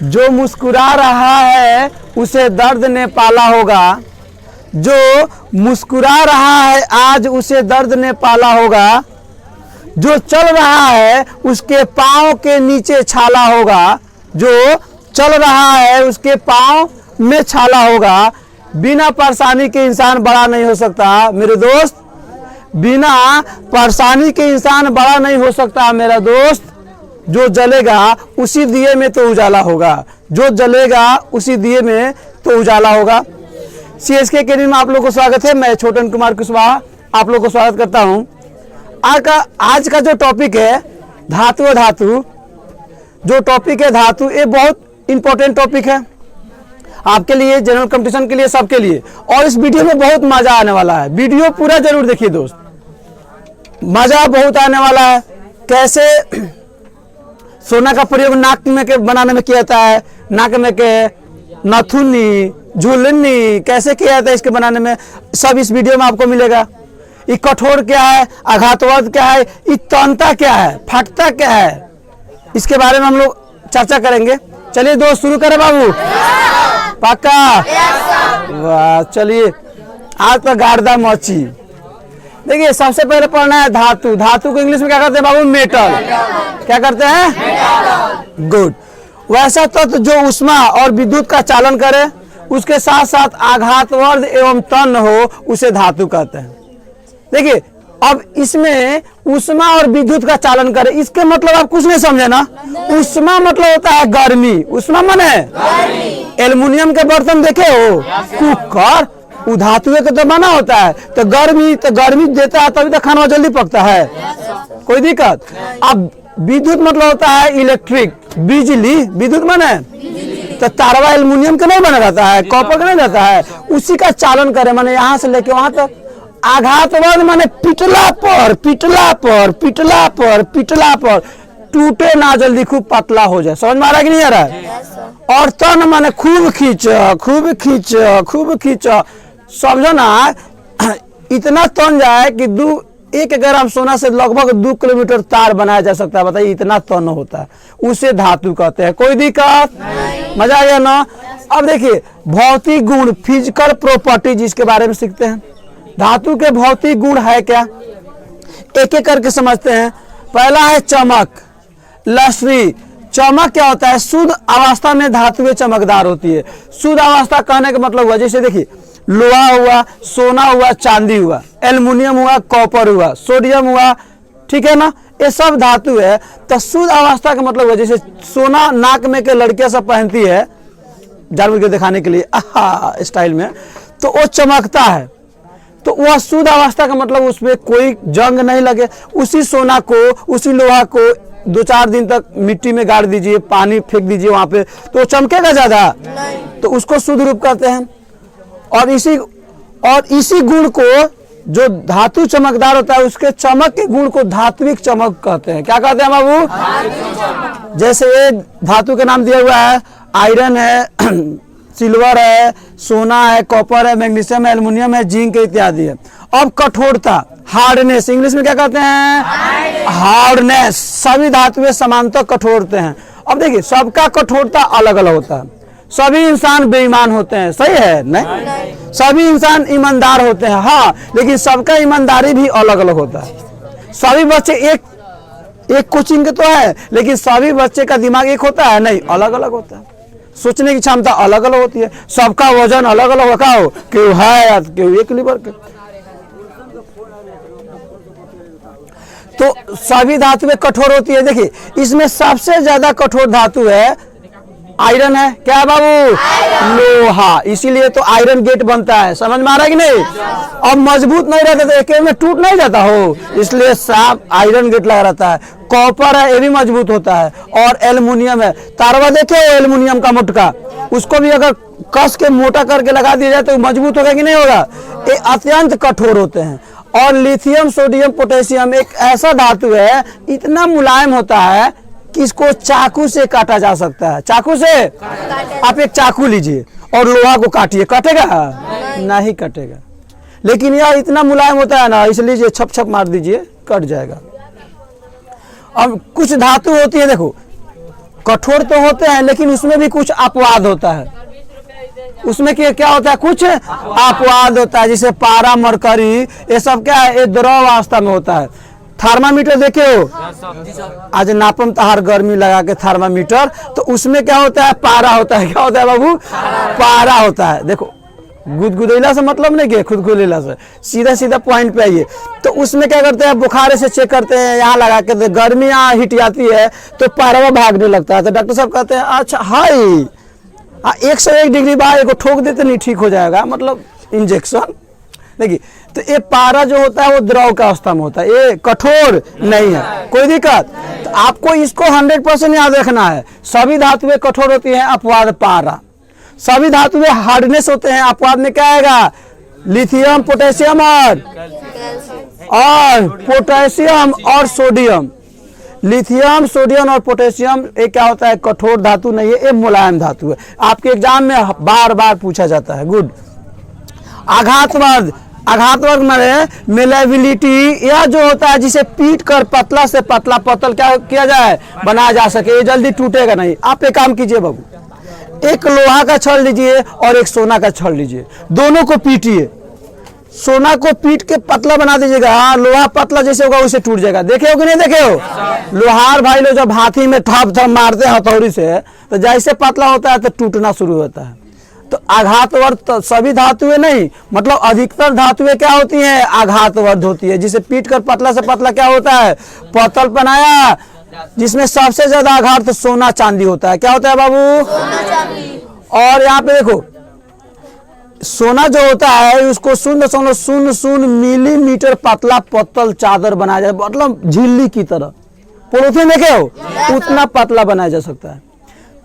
जो मुस्कुरा रहा है उसे दर्द ने पाला होगा, जो मुस्कुरा रहा है आज उसे दर्द ने पाला होगा, जो चल रहा है उसके पाँव के नीचे छाला होगा, जो चल रहा है उसके पाँव में छाला होगा। बिना परेशानी के इंसान बड़ा नहीं हो सकता मेरे दोस्त, बिना परेशानी के इंसान बड़ा नहीं हो सकता मेरा दोस्त। जो जलेगा उसी दिए में तो उजाला होगा, जो जलेगा उसी दिए में तो उजाला होगा। CSK अकेडमी में आप लोगों को स्वागत है। मैं छोटन कुमार कुशवाहा आप लोगों को स्वागत करता हूं। आज का जो टॉपिक है धातु, जो टॉपिक है धातु, ये बहुत इंपॉर्टेंट टॉपिक है आपके लिए, जनरल कंपटीशन के लिए, सबके लिए। और इस वीडियो में बहुत मजा आने वाला है, वीडियो पूरा जरूर देखिए दोस्त, मजा बहुत आने वाला है। कैसे सोना का प्रयोग नाक में के बनाने में किया जाता है, नाक में के नथुनी, झुलनी कैसे किया जाता है इसके बनाने में, सब इस वीडियो में आपको मिलेगा। ये कठोर क्या है, आघातवाद क्या है, ये तनता क्या है, फटता क्या है, इसके बारे में हम लोग चर्चा करेंगे। चलिए दोस्त शुरू करें बाबू, पक्का? वाह, चलिए आज तो गार्दा मची। देखिए सबसे पहले पढ़ना है धातु। धातु को इंग्लिश में क्या करते हैं बाबू? मेटल। क्या करते हैं? गुड। वैसा तत्व जो ऊष्मा और विद्युत का चालन करे, उसके साथ साथ आघातवर्ध एवं तन्य हो, उसे धातु कहते हैं। देखिए अब इसमें ऊष्मा और विद्युत का चालन करे, इसके मतलब आप कुछ नहीं समझे ना। ऊष्मा मतलब होता है गर्मी, ऊष्मा माने एल्युमिनियम के बर्तन देखे हो, कुकर, वो धातु के तो बना होता है, तो गर्मी देता है तभी तो खाना जल्दी पकता है, कोई दिक्कत। अब विद्युत मतलब होता है इलेक्ट्रिक, बिजली, विद्युत माने तो तारवा एल्युमिनियम का नहीं बना रहता है, कॉपर का नहीं रहता है, उसी का चालन करे, माने यहाँ से लेके वहां तक। आघातवाद माने पिटला पर, टूटे ना, जल्दी खूब पतला हो जाए। समझ में आ रहा है कि नहीं आ रहा है? और तन माने खूब खींच, समझो ना, इतना तन जाए कि 1 ग्राम सोना से लगभग 2 किलोमीटर तार बनाया जा सकता है। बताइए इतना तन होता है, उसे धातु कहते हैं। कोई दिक्कत? मजा आ गया ना? अब देखिए भौतिक गुण, फिजिकल प्रॉपर्टी जिसके बारे में सीखते हैं। धातु के भौतिक गुण है क्या, एक एक करके समझते हैं। पहला है चमक, लश्री। चमक क्या होता है? शुद्ध अवस्था में धातुएं चमकदार होती है। शुद्ध अवस्था कहने का मतलब हुआ, जैसे देखिए लोहा हुआ, सोना हुआ, चांदी हुआ, एल्युमिनियम हुआ, कॉपर हुआ, सोडियम हुआ, ठीक है ना, ये सब धातु है। तो शुद्ध अवस्था का मतलब हुआ, जैसे सोना नाक में के लड़कियां सब पहनती है जानवर को दिखाने के लिए स्टाइल में, तो वो चमकता है, तो वह शुद्ध अवस्था का मतलब उसमें कोई जंग नहीं लगे। उसी सोना को, उसी लोहा को 2-4 दिन तक मिट्टी में गाड़ दीजिए, पानी फेंक दीजिए वहां पे, तो चमकेगा ज्यादा? तो उसको शुद्ध रूप कहते हैं। और इसी गुण को, जो धातु चमकदार होता है, उसके चमक के गुण को धात्विक चमक कहते हैं। क्या कहते हैं बाबू? जैसे ये धातु के नाम दिया हुआ है, आयरन है, सिल्वर है, सोना है, कॉपर है, मैग्नीशियम है, एल्युमिनियम है, जिंक इत्यादि है। अब कठोरता, हार्डनेस, इंग्लिश में क्या कहते हैं? हार्डनेस। सभी धातुएं समानतः कठोर होते हैं। अब देखिए सबका कठोरता अलग अलग होता है। सभी इंसान बेईमान होते हैं, सही है? नहीं। सभी इंसान ईमानदार होते हैं, हाँ, लेकिन सबका ईमानदारी भी अलग अलग होता है। सभी बच्चे एक कोचिंग के तो है, लेकिन सभी बच्चे का दिमाग एक होता है? नहीं, अलग अलग होता है। सोचने की क्षमता अलग अलग होती है। सबका वजन अलग अलग होता है, क्यों है या क्यों एक लीवर के। तो सभी धातुएं कठोर होती है। देखिए इसमें सबसे ज्यादा कठोर धातु है आयरन है। क्या बाबू? लोहा। इसीलिए तो आयरन गेट बनता है। समझ में आ रहा है कि नहीं? अब मजबूत नहीं रहता तो एक में टूट नहीं जाता हो, इसलिए साफ आयरन गेट लगा रहता है। कॉपर है, ये भी मजबूत होता है। और एल्युमिनियम है, तारवा देखे एल्युमिनियम का मोटका, उसको भी अगर कस के मोटा करके लगा दिया जाए तो मजबूत होगा कि नहीं होगा? ये अत्यंत कठोर होते हैं। और लिथियम, सोडियम, पोटेशियम एक ऐसा धातु है, इतना मुलायम होता है कि इसको चाकू से काटा जा सकता है। चाकू से आप एक चाकू लीजिए और लोहा को काटिए, कटेगा? नहीं कटेगा। लेकिन यह इतना मुलायम होता है ना, इसलिए छप छप मार दीजिए, कट जाएगा। अब कुछ धातु होती है, देखो कठोर तो होते हैं लेकिन उसमें भी कुछ अपवाद होता है। उसमें क्या होता है, कुछ अपवाद होता है, जैसे पारा, मरकरी, ये सब क्या है, ये द्रव अवस्था में होता है। थर्मामीटर देखे हो, आज नापम तहार गर्मी लगा के थर्मामीटर, तो उसमें क्या होता है, पारा होता है। क्या होता है बाबू, पारा होता है। देखो गुदगुदैला से मतलब नहीं कि खुदगुदैला से, सीधा सीधा पॉइंट पे आइए। तो उसमें क्या करते हैं, बुखार से चेक करते हैं, यहाँ लगा के, तो गर्मी यहाँ हिट जाती है तो पारा भागने लगता है। तो डॉक्टर साहब कहते हैं अच्छा हाई 101 डिग्री बाहर एक ठोक देते नहीं ठीक हो जाएगा, मतलब इंजेक्शन। देखिए तो ये पारा जो होता है वो द्रव का अवस्था में होता है, ये कठोर नहीं है, कोई दिक्कत। तो आपको इसको 100% याद रखना है। सभी धातुएं कठोर होती हैं, अपवाद पारा। सभी धातुएं हार्डनेस होते हैं, अपवाद में क्या आएगा, लिथियम, पोटेशियम और पोटेशियम और सोडियम। लिथियम, सोडियम और पोटेशियम ये क्या होता है, कठोर धातु नहीं है, ये मुलायम धातु है। आपके एग्जाम में बार बार पूछा जाता है। गुड। आघातवर्ध, आघातवर्ध माने मेलेबिलिटी, यह जो होता है जिसे पीट कर पतला से पतला पतल क्या किया जाए, बनाया जा सके, ये जल्दी टूटेगा नहीं। आप एक काम कीजिए बाबू, एक लोहा का छड़ लीजिए और एक सोना का छड़ लीजिए, दोनों को पीटिए। सोना को पीट के पतला बना दीजिएगा, हाँ लोहा पतला जैसे होगा उसे टूट जाएगा। देखे हो कि नहीं देखे हो, लोहार भाई लोग जब हाथी में ठप ठप मारते हैं हथौड़ी से, तो जैसे पतला होता है तो टूटना शुरू होता है। तो आघातवर्ध तो सभी धातुएं नहीं, मतलब अधिकतर धातुएं क्या होती हैं, आघातवर्ध होती है, जिसे पीट कर पतला से पतला क्या होता है, पतल बनाया। जिसमें सबसे ज्यादा आघात तो सोना चांदी होता है। क्या होता है बाबू, सोना चांदी। और यहाँ पे देखो सोना जो होता है उसको 0.00 मिलीमीटर पतला पतल चादर बनाया जाए, मतलब झिल्ली की तरह, पोलोथीन देखे हो उतना पतला बनाया जा सकता है।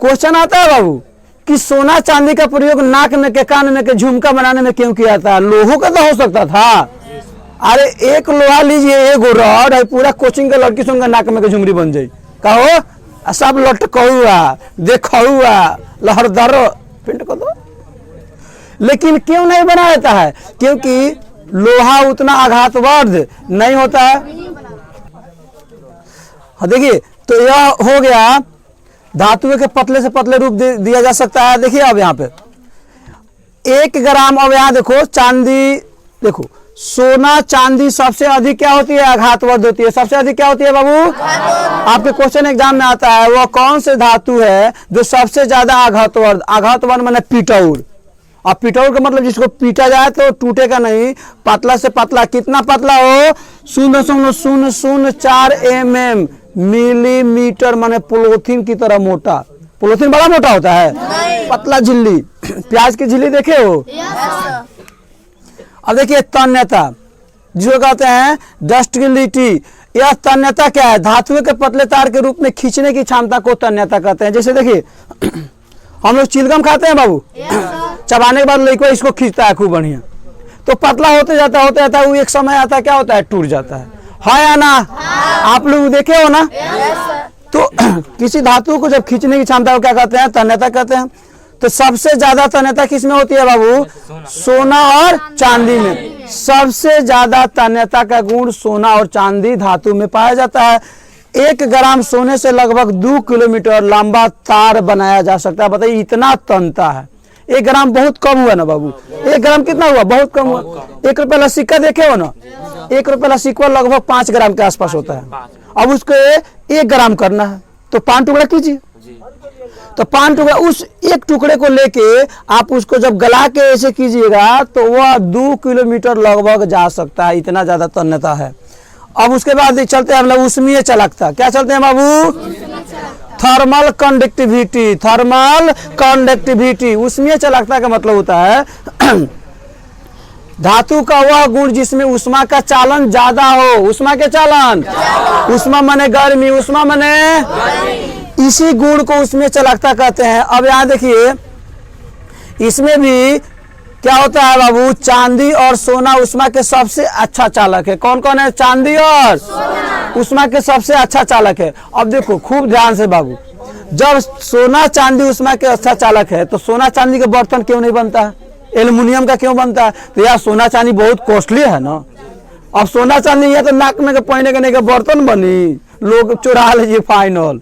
क्वेश्चन आता है बाबू कि सोना चांदी का प्रयोग नाक में के, कान में के झुमका बनाने में क्यों किया था, लोहों का तो हो सकता था। अरे एक लोहा लीजिए, एक रॉड है, पूरा कोचिंग के लड़की सुनकर नाक में के झुमरी बन जाये, कहो सब लटकौआ देखौआ लहरदार पिंड को दो। लेकिन क्यों नहीं बनाया जाता है, क्योंकि लोहा उतना आघातवर्ध नहीं होता है। देखिए तो यह हो गया धातुओं के पतले से पतले रूप दिया जा सकता है। देखिए अब यहाँ पे 1 ग्राम, अब यहाँ देखो चांदी, देखो सोना चांदी सबसे अधिक क्या होती है, आघातवर्ध होती है। सबसे अधिक क्या होती है बाबू, आपके क्वेश्चन एग्जाम में आता है, वो कौन से धातु है जो सबसे ज्यादा आघातवर्ध, आघातवर्ध माने पिटौर। और पिटौर का मतलब जिसको पीटा जाए तो टूटेगा नहीं, पतला से पतला, कितना पतला हो, 0.004 mm मिलीमीटर, माने पोलोथीन की तरह मोटा। पोलोथीन बड़ा मोटा होता है, पतला झिल्ली, प्याज की झिल्ली देखे हो। अब देखिए तन्यता, जिसको कहते हैं डक्टिलिटी, यह तन्यता क्या है, धातुओं के पतले तार के रूप में खींचने की क्षमता को तन्यता कहते हैं। जैसे देखिए हम लोग चिलगम खाते हैं बाबू, चबाने के बाद लड़का इसको खींचता है खूब बढ़िया, तो पतला होते जाता है, वो एक समय आता है क्या होता है, टूट जाता है या ना। आप लोग देखे हो ना। तो किसी धातु को जब खींचने की क्षमता को क्या कहते हैं, तन्यता कहते हैं। तो सबसे ज्यादा तन्यता किस में होती है बाबू, सोना और चांदी में। सबसे ज्यादा तन्यता का गुण सोना और चांदी धातु में पाया जाता है। 1 ग्राम सोने से लगभग 2 किलोमीटर लंबा तार बनाया जा सकता है। बताइए इतना तनता है। 1 ग्राम बहुत कम हुआ ना बाबू, 1 ग्राम कितना हुआ, बहुत कम हुआ। 1 रुपये वाला सिक्का देखे हो ना, 1 रुपये वाला सिक्का लगभग 5 ग्राम के आसपास होता है। अब उसको 1 ग्राम करना है तो 5 टुकड़ा कीजिए, तो 5 टुकड़ा, उस 1 टुकड़े को लेके आप उसको जब गला के ऐसे कीजिएगा तो वह 2 किलोमीटर लगभग जा सकता है, इतना ज्यादा तन्यता है। अब उसके बाद चलते हैं हम लोग ऊष्मीय चालकता। क्या चलते हैं बाबू, थर्मल कंडक्टिविटी। थर्मल कंडक्टिविटी, ऊष्मीय चालकता का मतलब होता है धातु का वह गुण जिसमें ऊष्मा का चालन ज्यादा हो। ऊष्मा के चालन, ऊष्मा माने गर्मी, ऊष्मा माने, इसी गुण को ऊष्मीय चालकता कहते हैं। अब यहाँ देखिए इसमें भी क्या होता है बाबू, चांदी और सोना ऊष्मा के सबसे अच्छा चालक है। कौन कौन है, चांदी और ऊष्मा के सबसे अच्छा चालक है। अब देखो खूब ध्यान से बाबू, जब सोना चांदी ऊष्मा के अच्छा चालक है तो सोना चांदी के बर्तन क्यों नहीं बनता है, एल्युमिनियम का क्यों बनता है, तो यार सोना चांदी बहुत कॉस्टली है ना। अब सोना चांदी या तो नाक में के पहने के नहीं के बर्तन बनी, लोग चुरा लीजिए फाइनल।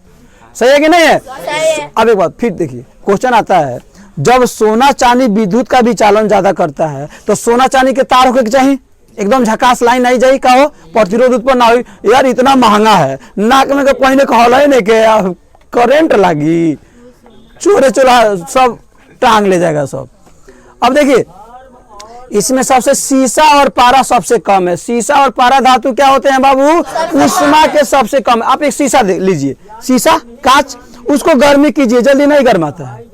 सही है कि नहीं है? सही है। अब एक बात फिर देखिए, क्वेश्चन आता है, जब सोना चांदी विद्युत का भी चालन ज्यादा करता है तो सोना चांदी के तार होके चाहिए, एकदम झकास लाइन नहीं जाई का हो, प्रतिरोध उत्पन्न ना हो। यार इतना महंगा है, नाक में के पहले कहला ही नहीं के करेंट लगी, चोरे चोरा सब टांग ले जाएगा सब। अब देखिए इसमें सबसे शीशा और पारा सबसे कम है। शीशा और पारा धातु क्या होते हैं बाबू? ऊष्मा के सबसे कम है। आप एक शीशा देख लीजिए, शीशा कांच, उसको गर्मी कीजिए जल्दी नहीं गर्माता है।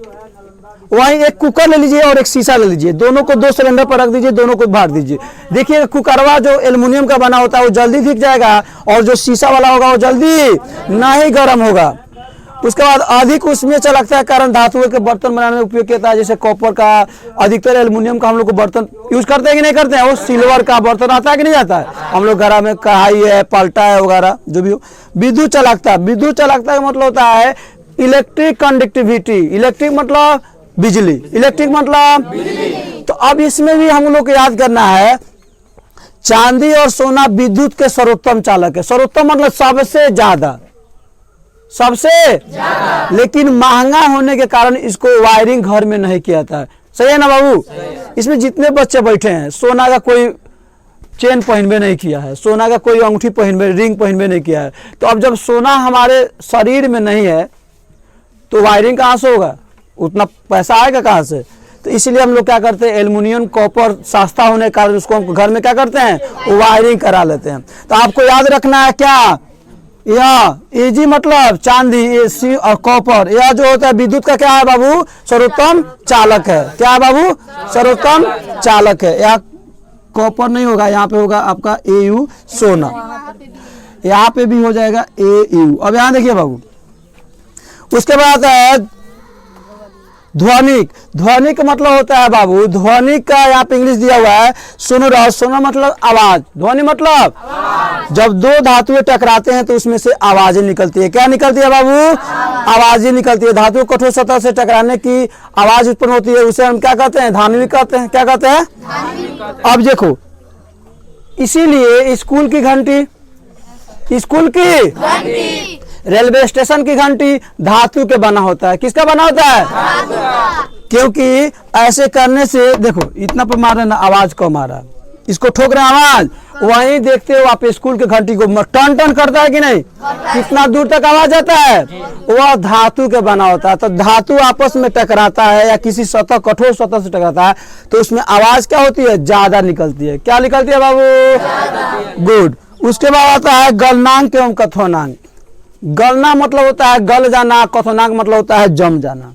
वहीं एक कुकर ले लीजिए और एक शीशा ले लीजिए, दोनों को 2 सिलेंडर पर रख दीजिए, दोनों को बांट दीजिए। देखिए कुकरवा जो एल्युमिनियम का बना होता है वो जल्दी दिख जाएगा और जो शीशा वाला होगा वो जल्दी नहीं गर्म होगा। उसके बाद अधिक उसमें चलकता है कारण धातुओं के बर्तन बनाने में उपयोग किया जाता है, जैसे कॉपर का, अधिकतर एल्युमिनियम का हम लोग को बर्तन यूज करते हैं कि नहीं करते हैं? वो सिल्वर का बर्तन आता है कि नहीं आता है? हम लोग घर में कढ़ाई है, पलटा है वगैरह जो भी हो। विद्युत चलकता, विद्युत चलकता का मतलब होता है इलेक्ट्रिक कंडक्टिविटी। इलेक्ट्रिक मतलब बिजली, इलेक्ट्रिक मतलब बिजली। तो अब इसमें भी हम लोग को याद करना है, चांदी और सोना विद्युत के सर्वोत्तम चालक है। सर्वोत्तम मतलब सबसे ज्यादा, सबसे ज्यादा, लेकिन महंगा होने के कारण इसको वायरिंग घर में नहीं किया था। सही है ना बाबू? इसमें जितने बच्चे बैठे हैं सोना का कोई चेन पहनबे नहीं किया है, सोना का कोई अंगूठी पहनबे, रिंग पहनबे नहीं किया है। तो अब जब सोना हमारे शरीर में नहीं है तो वायरिंग कहाँ से होगा? उतना पैसा आएगा कहाँ से? तो इसलिए हम लोग क्या करते हैं, एल्युमिनियम कॉपर सस्ता होने के कारण उसको हम घर में क्या करते हैं, वायरिंग करा लेते हैं। तो आपको याद रखना है क्या, या एजी मतलब चांदी, एसी और कॉपर, यह जो होता है विद्युत का क्या है बाबू? सर्वोत्तम चालक है। क्या है बाबू? सर्वोत्तम चालक है। यह कॉपर नहीं होगा, यहाँ पे होगा आपका एयू सोना, यहाँ पे भी हो जाएगा एयू। अब यहाँ देखिए बाबू, उसके बाद है ध्वनिक। ध्वनिक मतलब होता है बाबू, ध्वनिक का यहाँ पे इंग्लिश दिया हुआ है सोनोरस। सोनो मतलब आवाज, ध्वनि मतलब आवाज। जब दो धातुएं टकराते हैं तो उसमें से आवाजें निकलती है। क्या निकलती है बाबू? आवाजें निकलती है। धातु कठोर सतह से टकराने की आवाज उत्पन्न होती है, उसे हम क्या कहते हैं? ध्वनि कहते हैं। क्या कहते हैं? अब देखो, इसीलिए स्कूल की घंटी, स्कूल की घंटी, रेलवे स्टेशन की घंटी धातु के बना होता है। किसका बना होता है? धातु का। क्योंकि ऐसे करने से देखो इतना पर मार रहे ना, आवाज कम आ रहा, इसको ठोक रहे आवाज, वहीं देखते हो आप स्कूल के घंटी को टन टन करता है कि नहीं? कितना दूर तक आवाज आता है? वह धातु के बना होता है। तो धातु आपस में टकराता है या किसी सतह, कठोर सतह से टकराता है तो उसमें आवाज क्या होती है? ज्यादा निकलती है। क्या निकलती है बाबू? गुड। उसके बाद आता है गलनांक एवं कथनांक। गलना मतलब होता है गल जाना, कथनांक मतलब होता है जम जाना,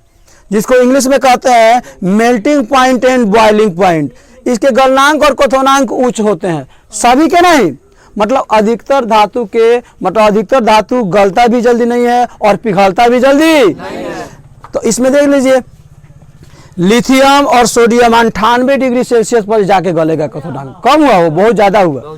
जिसको इंग्लिश में कहते हैं melting point and boiling point. इसके गलनांक और कथनांक उच्च होते हैं, सभी के नहीं। मतलब अधिकतर धातु के, मतलब अधिकतर धातु गलता भी जल्दी नहीं है और पिघलता भी जल्दी नहीं है। तो इसमें देख लीजिए, लिथियम और सोडियम 98 डिग्री सेल्सियस पर जाके गलेगा कथनांक। कम हुआ वो, बहुत ज्यादा हुआ।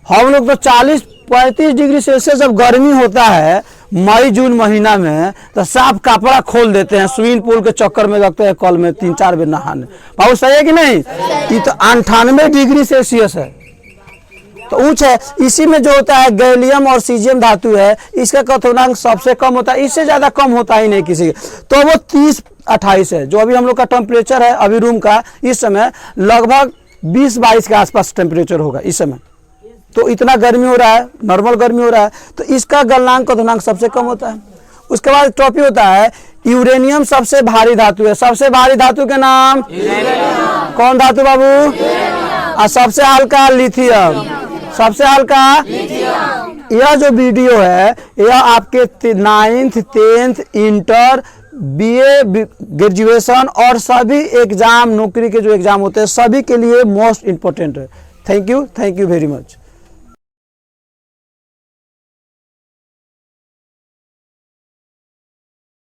हम लोग तो 40-35 डिग्री सेल्सियस जब गर्मी होता है मई जून महीना में तो साफ कपड़ा खोल देते हैं, स्विमिंग पूल के चक्कर में लगते हैं कल में 3-4 बार नहाने। भाव सही है कि नहीं? ये तो 98 डिग्री सेल्सियस है, तो ऊंच है। इसी में जो होता है गैलियम और सीजियम धातु है, इसका कथनांक सबसे कम होता है, इससे ज्यादा कम होता ही नहीं किसी के। तो वो 30-28 है। जो अभी हम लोग का टेम्परेचर है अभी रूम का, इस समय लगभग 20-22 के आसपास टेम्परेचर होगा इस समय। तो इतना गर्मी हो रहा है, नॉर्मल गर्मी हो रहा है, तो इसका गलनांक कथनांक सबसे कम होता है। उसके बाद टॉपिक होता है यूरेनियम सबसे भारी धातु है। सबसे भारी धातु के नाम? कौन धातु बाबू? और सबसे हल्का लिथियम। सबसे हल्का लिथियम। यह जो वीडियो है यह आपके 9th 10th inter BA graduation और सभी एग्जाम, नौकरी के जो एग्जाम होते हैं सभी के लिए मोस्ट इंपोर्टेंट है। Thank you very much.